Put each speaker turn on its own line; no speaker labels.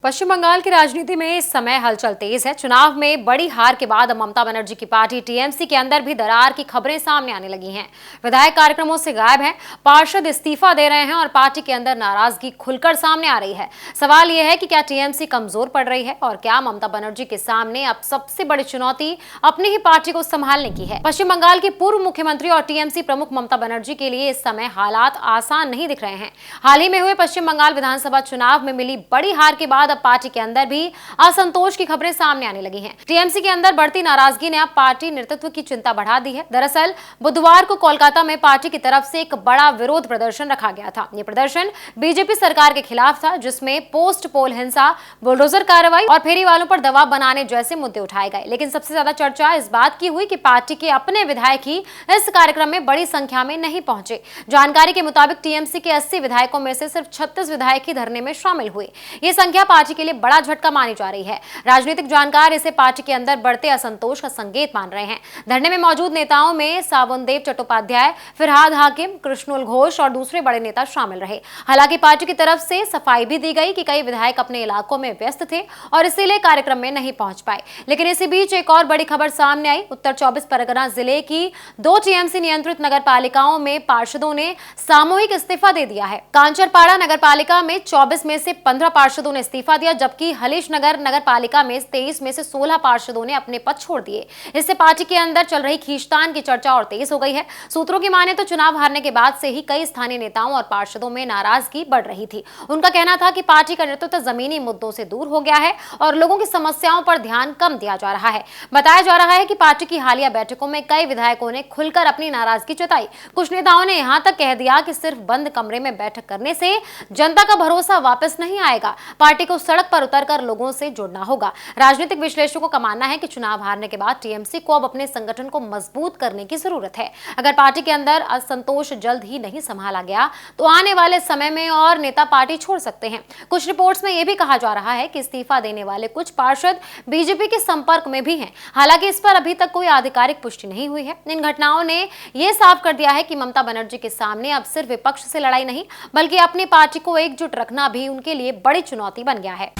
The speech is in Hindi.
पश्चिम बंगाल की राजनीति में इस समय हलचल तेज है। चुनाव में बड़ी हार के बाद ममता बनर्जी की पार्टी टीएमसी के अंदर भी दरार की खबरें सामने आने लगी हैं। विधायक कार्यक्रमों से गायब हैं, पार्षद इस्तीफा दे रहे हैं और पार्टी के अंदर नाराजगी खुलकर सामने आ रही है। सवाल यह है कि क्या टीएमसी कमजोर पड़ रही है और क्या ममता बनर्जी के सामने अब सबसे बड़ी चुनौती अपनी ही पार्टी को संभालने की है। पश्चिम बंगाल की पूर्व मुख्यमंत्री और टीएमसी प्रमुख ममता बनर्जी के लिए इस समय हालात आसान नहीं दिख रहे हैं। हाल ही में हुए पश्चिम बंगाल विधानसभा चुनाव में मिली बड़ी हार के बाद अब पार्टी के अंदर भी असंतोष की खबरें सामने आने लगी हैं। टीएमसी के अंदर बढ़ती नाराजगी ने अब पार्टी नेतृत्व की चिंता बढ़ा दी है। दरअसल बुधवार को कोलकाता में पार्टी की तरफ से एक बड़ा विरोध प्रदर्शन रखा गया था। ये प्रदर्शन बीजेपी सरकार के खिलाफ था, जिसमें पोस्ट पोल हिंसा, बुलडोजर कार्रवाई और फेरी वालों पर दबाव बनाने जैसे मुद्दे उठाए गए। लेकिन सबसे ज्यादा चर्चा इस बात की हुई कि पार्टी के अपने विधायक ही इस कार्यक्रम में बड़ी संख्या में नहीं पहुंचे। जानकारी के मुताबिक टीएमसी के 80 विधायकों में से सिर्फ 36 विधायक ही धरने में शामिल हुए। ये संख्या पार्टी के लिए बड़ा झटका मानी जा रही है। राजनीतिक जानकार इसे पार्टी के अंदर बढ़ते असंतोष का संकेत मान रहे हैं। धरने में मौजूद नेताओं में साबुनदेव चट्टोपाध्याय, फिरहाद हाकिम, कृष्णुल घोष और दूसरे बड़े नेता शामिल रहे। हालांकि पार्टी की तरफ से सफाई भी दी गई कि कई विधायक अपने इलाकों में व्यस्त थे और इसीलिए कार्यक्रम में नहीं पहुंच पाए। लेकिन इसी बीच एक और बड़ी खबर सामने आई। उत्तर 24 परगना जिले की 2 टीएमसी नियंत्रित नगर पालिकाओं में पार्षदों ने सामूहिक इस्तीफा दे दिया है। कांचरपाड़ा नगर पालिका में 24 में से 15 पार्षदों ने इस्तीफा दिया, जबकि हलीश नगर पालिका में 23 में से 16 पार्षदों ने अपने पद छोड़ दिए। इससे पार्टी के अंदर चल रही खींचतान की चर्चा और तेज हो गई है। सूत्रों की माने तो चुनाव हारने के बाद से ही कई स्थानीय नेताओं और पार्षदों में नाराजगी बढ़ रही थी। उनका कहना था कि पार्टी का नेतृत्व जमीनी मुद्दों से दूर हो गया है और लोगों की समस्याओं पर ध्यान कम दिया जा रहा है। बताया जा रहा है कि पार्टी की हालिया बैठकों में कई विधायकों ने खुलकर अपनी नाराजगी जताई। कुछ नेताओं ने यहां तक कह दिया कि सिर्फ बंद कमरे में बैठक करने से जनता का भरोसा वापस नहीं आएगा, पार्टी को सड़क पर उतरकर लोगों से जुड़ना होगा। राजनीतिक विश्लेषकों का मानना है कि चुनाव हारने के बाद टीएमसी को अब अपने संगठन को मजबूत करने की जरूरत है। अगर पार्टी के अंदर असंतोष जल्द ही नहीं संभाला गया तो आने वाले समय में और नेता पार्टी छोड़ सकते हैं। कुछ रिपोर्ट्स में यह भी कहा जा रहा है कि इस्तीफा देने वाले कुछ पार्षद बीजेपी के संपर्क में भी हैं। हालांकि इस पर अभी तक कोई आधिकारिक पुष्टि नहीं हुई है। इन घटनाओं ने यह साफ कर दिया है कि ममता बनर्जी के सामने अब सिर्फ विपक्ष से लड़ाई नहीं, बल्कि अपनी पार्टी को एकजुट रखना भी उनके लिए बड़ी चुनौती बन गया है।